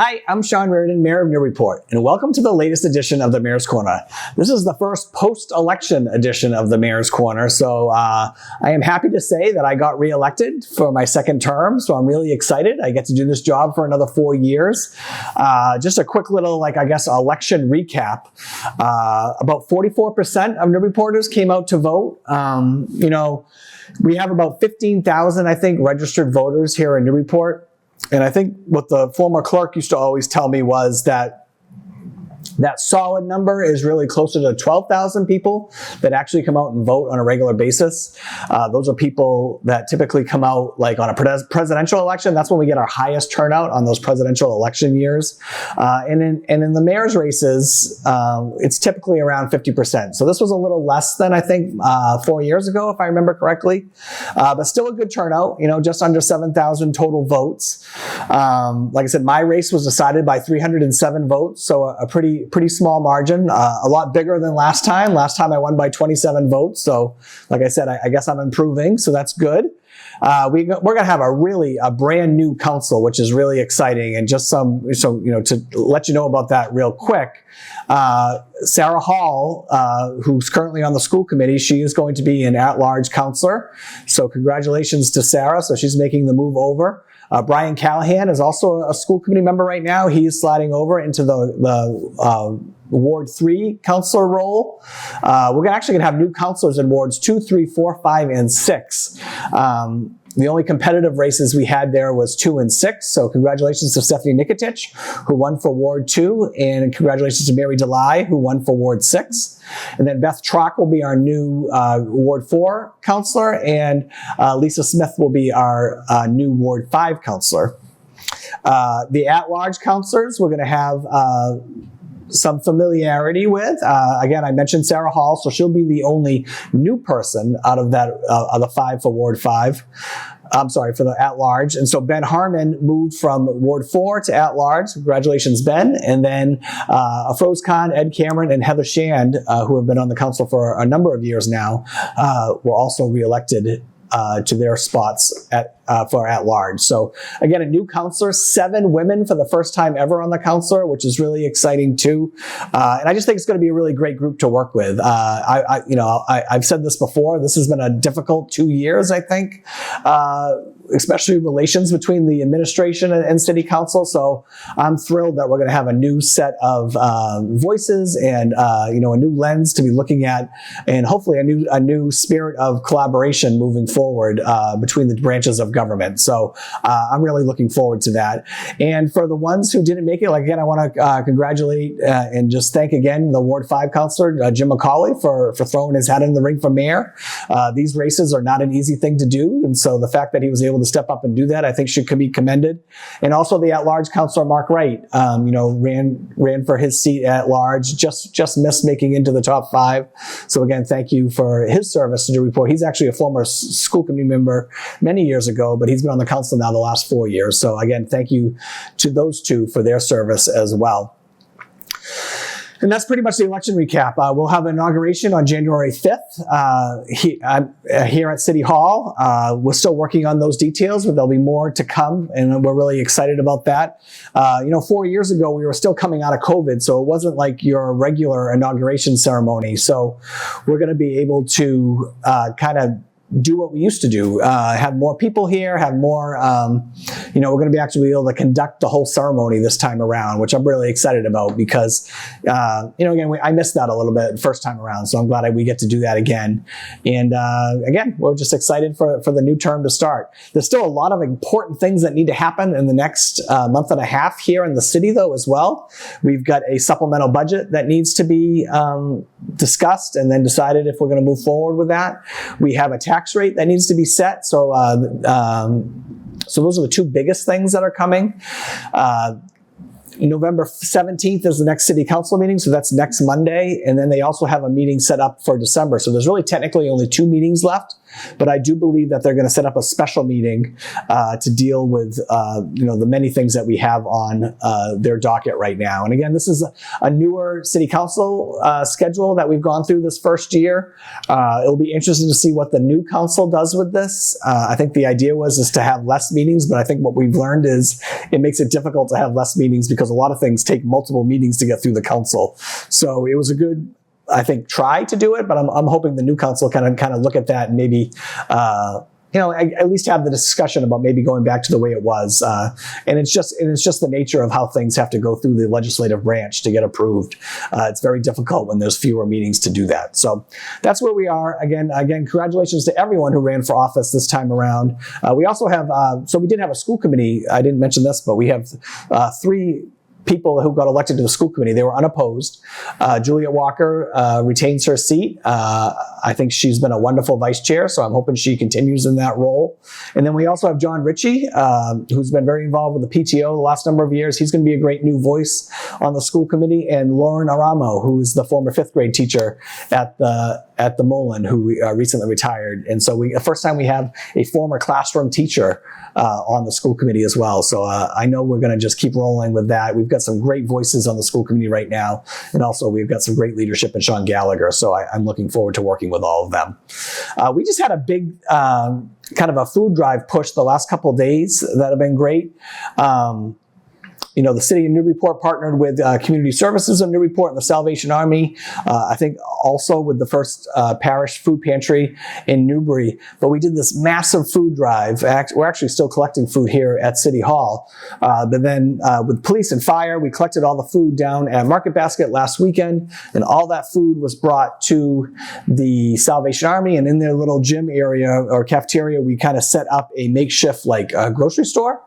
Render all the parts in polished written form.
Hi, I'm Sean Reardon, Mayor of Newburyport, and welcome to the latest edition of the Mayor's Corner. This is the first post-election edition of the Mayor's Corner, so I am happy to say that I got re-elected for my second term, so I'm really excited. I get to do this job for another 4 years. Just a quick little, election recap. About 44% of Newburyporters came out to vote. We have about 15,000, I think, registered voters here in Newburyport. And I think what the former clerk used to always tell me was that solid number is really closer to 12,000 people that actually come out and vote on a regular basis. Those are people that typically come out on a presidential election. That's when we get our highest turnout on those presidential election years. And in the mayor's races, it's typically around 50%. So this was a little less than I think 4 years ago, if I remember correctly. But still a good turnout, just under 7,000 total votes. Like I said, my race was decided by 307 votes, so a pretty small margin, a lot bigger than last time. Last time I won by 27 votes. So like I said, I guess I'm improving, so that's good. We're going to have a brand new council, which is really exciting. And just to let you know about that real quick, Sarah Hall, who's currently on the school committee, she is going to be an at-large councillor. So congratulations to Sarah. So she's making the move over. Brian Callahan is also a school committee member right now. He's sliding over into the Ward 3 councillor role. We're actually going to have new councillors in Wards 2, 3, 4, 5, and 6. The only competitive races we had there was 2 and 6. So congratulations to Stephanie Nikitich, who won for Ward 2, and congratulations to Mary DeLye, who won for Ward 6. And then Beth Trock will be our new Ward 4 councillor, and Lisa Smith will be our new Ward 5 councillor. The at-large councillors, we're going to have some familiarity with. Again, I mentioned Sarah Hall, so she'll be the only new person out of that of the 5 for Ward 5. I'm sorry, for the at-large. And so Ben Harmon moved from Ward 4 to at-large. Congratulations, Ben. And then Afroz Khan, Ed Cameron, and Heather Shand, who have been on the council for a number of years now, were also re-elected to their spots for at-large. So again, a new councillor, 7 women for the first time ever on the council, which is really exciting too. And I just think it's going to be a really great group to work with. I've said this before. This has been a difficult 2 years, I think, especially relations between the administration and city council. So I'm thrilled that we're going to have a new set of voices and a new lens to be looking at, and hopefully a new spirit of collaboration moving forward between the branches of government. So I'm really looking forward to that. And for the ones who didn't make it, again, I want to congratulate and just thank again the Ward 5 councillor, Jim McCauley, for throwing his hat in the ring for mayor. These races are not an easy thing to do. And so the fact that he was able to step up and do that, I think should be commended. And also the at-large councillor, Mark Wright, ran for his seat at large, just missed making into the top 5. So again, thank you for his service to Newburyport. He's actually a former school committee member many years ago, but he's been on the council now the last 4 years. So again, thank you to those two for their service as well. And that's pretty much the election recap. We'll have an inauguration on January 5th here at City Hall. We're still working on those details, but there'll be more to come, and we're really excited about that. 4 years ago, we were still coming out of COVID, so it wasn't like your regular inauguration ceremony. So we're going to be able to kind of do what we used to do, have more people here, have more, we're going to be actually able to conduct the whole ceremony this time around, which I'm really excited about because, again, I missed that a little bit first time around. So I'm glad we get to do that again. And again, we're just excited for the new term to start. There's still a lot of important things that need to happen in the next month and a half here in the city, though, as well. We've got a supplemental budget that needs to be discussed and then decided if we're going to move forward with that. We have a tax rate that needs to be set. So those are the two biggest things that are coming. November 17th is the next city council meeting, so that's next Monday. And then they also have a meeting set up for December. So there's really technically only 2 meetings left. but I do believe that they're going to set up a special meeting to deal with the many things that we have on their docket right now. And again, this is a newer city council schedule that we've gone through this first year. It'll be interesting to see what the new council does with this. I think the idea is to have less meetings, but I think what we've learned is it makes it difficult to have less meetings because a lot of things take multiple meetings to get through the council. So it was a good, I think, try to do it, but I'm hoping the new council kind of look at that and maybe at least have the discussion about maybe going back to the way it was. And it's just the nature of how things have to go through the legislative branch to get approved. It's very difficult when there's fewer meetings to do that. So that's where we are. Again, congratulations to everyone who ran for office this time around. We also have, so we did have a school committee. I didn't mention this, but we have 3 people who got elected to the school committee. They were unopposed. Juliet Walker retains her seat. I think she's been a wonderful vice chair, so I'm hoping she continues in that role. And then we also have John Ritchie, who's been very involved with the PTO the last number of years. He's going to be a great new voice on the school committee. And Lauren Aramo, who's the former 5th grade teacher at the Mullen, who recently retired. And so the first time we have a former classroom teacher on the school committee as well. So I know we're going to just keep rolling with that. We've got some great voices on the school committee right now. And also we've got some great leadership in Sean Gallagher. So I'm looking forward to working with all of them. We just had a big kind of a food drive push the last couple of days that have been great. The city of Newburyport partnered with Community Services of Newburyport and the Salvation Army. I think also with the first parish food pantry in Newbury. But we did this massive food drive. We're actually still collecting food here at City Hall. But then with police and fire, we collected all the food down at Market Basket last weekend. And all that food was brought to the Salvation Army. And in their little gym area or cafeteria, we kind of set up a makeshift grocery store.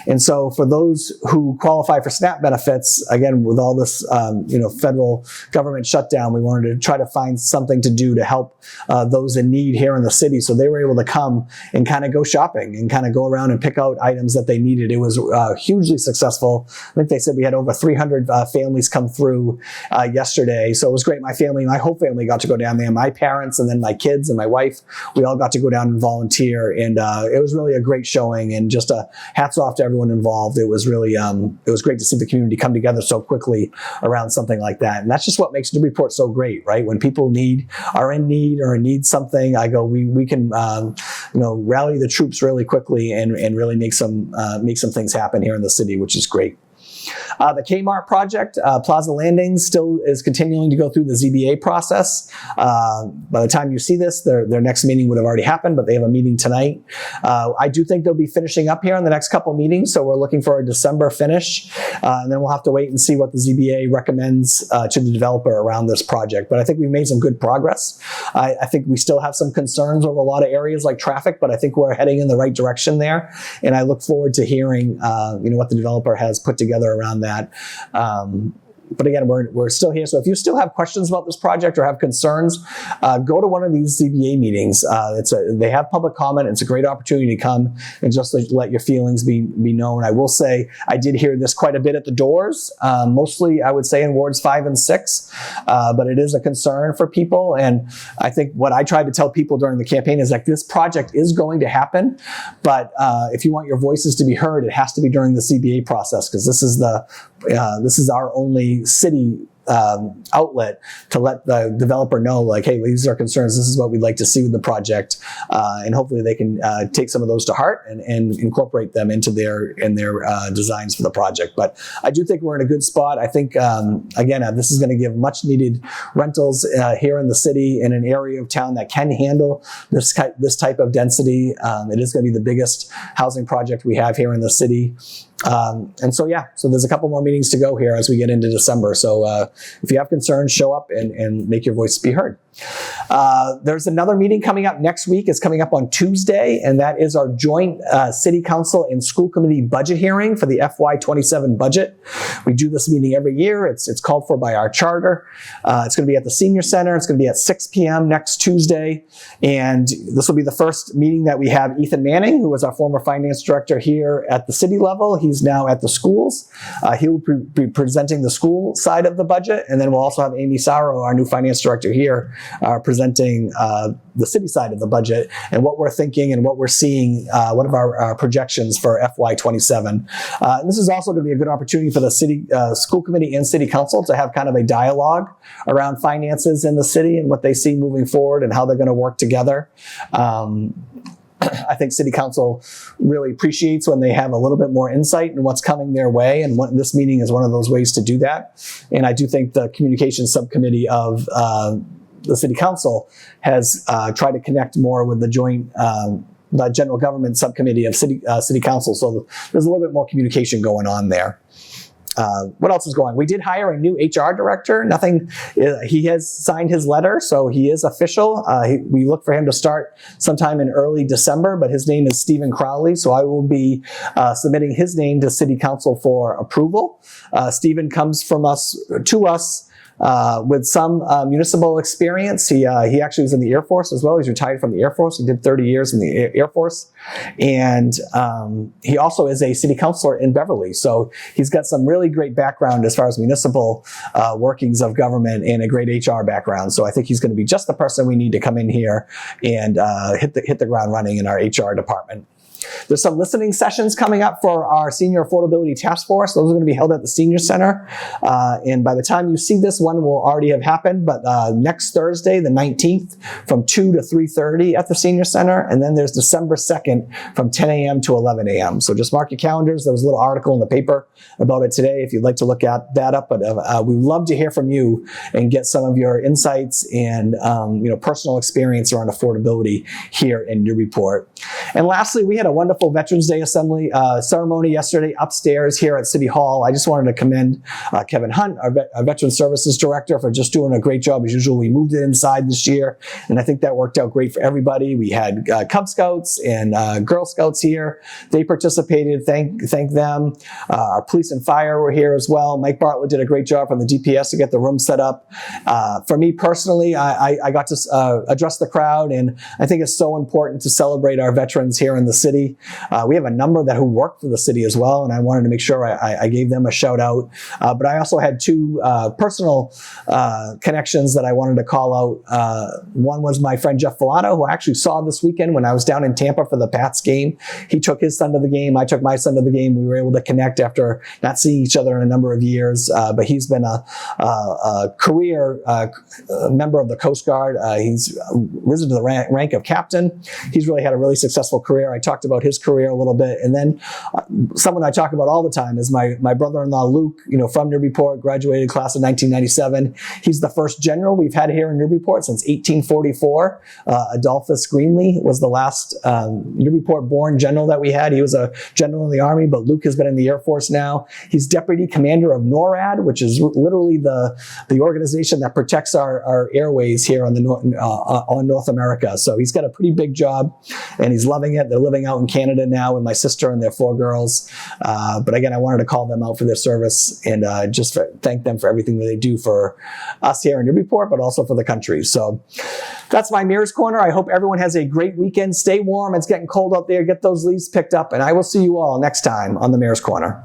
And so for those who qualify for SNAP benefits, again, with all this, federal government shutdown, we wanted to try to find something to do to help those in need here in the city. So they were able to come and kind of go shopping and kind of go around and pick out items that they needed. It was hugely successful. I think they said we had over 300 families come through yesterday. So it was great. My whole family got to go down there. My parents and then my kids and my wife, we all got to go down and volunteer. And it was really a great showing, and just hats off to everyone involved. It was really, it was great to see the community come together so quickly around something like that. And that's just what makes Newburyport so great, right? When people are in need or need something, I go, we can, rally the troops really quickly and really make some things happen here in the city, which is great. The Kmart project, Plaza Landings, still is continuing to go through the ZBA process. By the time you see this, their next meeting would have already happened, but they have a meeting tonight. I do think they'll be finishing up here in the next couple meetings, so we're looking for a December finish. And then we'll have to wait and see what the ZBA recommends to the developer around this project. But I think we've made some good progress. I think we still have some concerns over a lot of areas like traffic, but I think we're heading in the right direction there. And I look forward to hearing what the developer has put together around that. But again, we're still here. So if you still have questions about this project or have concerns, go to one of these ZBA meetings. They have public comment. It's a great opportunity to come and just let your feelings be known. I will say I did hear this quite a bit at the doors, mostly I would say in wards 5 and 6, but it is a concern for people. And I think what I tried to tell people during the campaign is this project is going to happen, but if you want your voices to be heard, it has to be during the ZBA process, because this is our only city outlet to let the developer know, hey, these are concerns. This is what we'd like to see with the project, and hopefully they can take some of those to heart and incorporate them into their designs for the project. But I do think we're in a good spot. I think again, this is going to give much needed rentals here in the city in an area of town that can handle this type of density. It is going to be the biggest housing project we have here in the city. So there's a couple more meetings to go here as we get into December. So if you have concerns, show up and make your voice be heard. There's another meeting coming up next week. It's coming up on Tuesday, and that is our joint City Council and School Committee budget hearing for the FY27 budget. We do this meeting every year. It's called for by our charter. It's going to be at the Senior Center. It's going to be at 6 p.m. next Tuesday, and this will be the first meeting that we have Ethan Manning, who was our former finance director here at the city level. He's now at the schools. He will be presenting the school side of the budget. budget. And then we'll also have Amy Sarro, our new finance director here, presenting the city side of the budget and what we're thinking and what we're seeing, what are our projections for FY27. This is also going to be a good opportunity for the city school committee and city council to have kind of a dialogue around finances in the city and what they see moving forward and how they're going to work together. I think City Council really appreciates when they have a little bit more insight in what's coming their way, and this meeting is one of those ways to do that. And I do think the communications subcommittee of the City Council has tried to connect more with the joint the general government subcommittee of City Council, so there's a little bit more communication going on there. What else is going on? We did hire a new HR director. He has signed his letter, so he is official. We look for him to start sometime in early December, but his name is Stephen Crowley, so I will be submitting his name to City Council for approval. Stephen comes to us with some municipal experience. He actually was in the Air Force as well. He's retired from the Air Force. He did 30 years in the Air Force. And he also is a city councilor in Beverly. So he's got some really great background as far as municipal workings of government and a great HR background. So I think he's going to be just the person we need to come in here and hit the ground running in our HR department. There's some listening sessions coming up for our Senior Affordability Task Force. Those are going to be held at the Senior Center. And by the time you see this, one will already have happened. But next Thursday, the 19th, from 2 to 3:30 at the Senior Center. And then there's December 2nd from 10 a.m. to 11 a.m. So just mark your calendars. There was a little article in the paper about it today if you'd like to look at that up. But we'd love to hear from you and get some of your insights and personal experience around affordability here in Newburyport. And lastly, we had a wonderful Veterans Day Assembly ceremony yesterday upstairs here at City Hall. I just wanted to commend Kevin Hunt, our Veteran Services Director, for just doing a great job as usual. We moved it inside this year, and I think that worked out great for everybody. We had Cub Scouts and Girl Scouts here. They participated. Thank them. Our police and fire were here as well. Mike Bartlett did a great job from the DPS to get the room set up. For me personally, I got to address the crowd, and I think it's so important to celebrate our veterans here in the city. We have a number who work for the city as well, and I wanted to make sure I gave them a shout out. But I also had two personal connections that I wanted to call out. One was my friend Jeff Filato, who I actually saw this weekend when I was down in Tampa for the Pats game. He took his son to the game. I took my son to the game. We were able to connect after not seeing each other in a number of years. But he's been a career member of the Coast Guard. He's risen to the rank of captain. He's really had a really successful career. I talked about his career a little bit. And then someone I talk about all the time is my brother-in-law, Luke, from Newburyport, graduated class of 1997. He's the first general we've had here in Newburyport since 1844. Adolphus Greenlee was the last Newburyport-born general that we had. He was a general in the Army, but Luke has been in the Air Force now. He's deputy commander of NORAD, which is literally the organization that protects our airways here on North America. So he's got a pretty big job, and he's loving it. They're living out in Canada now with my sister and their 4 girls. But again, I wanted to call them out for their service and just thank them for everything that they do for us here in Newburyport, but also for the country. So that's my Mayor's Corner. I hope everyone has a great weekend. Stay warm. It's getting cold out there. Get those leaves picked up, and I will see you all next time on the Mayor's Corner.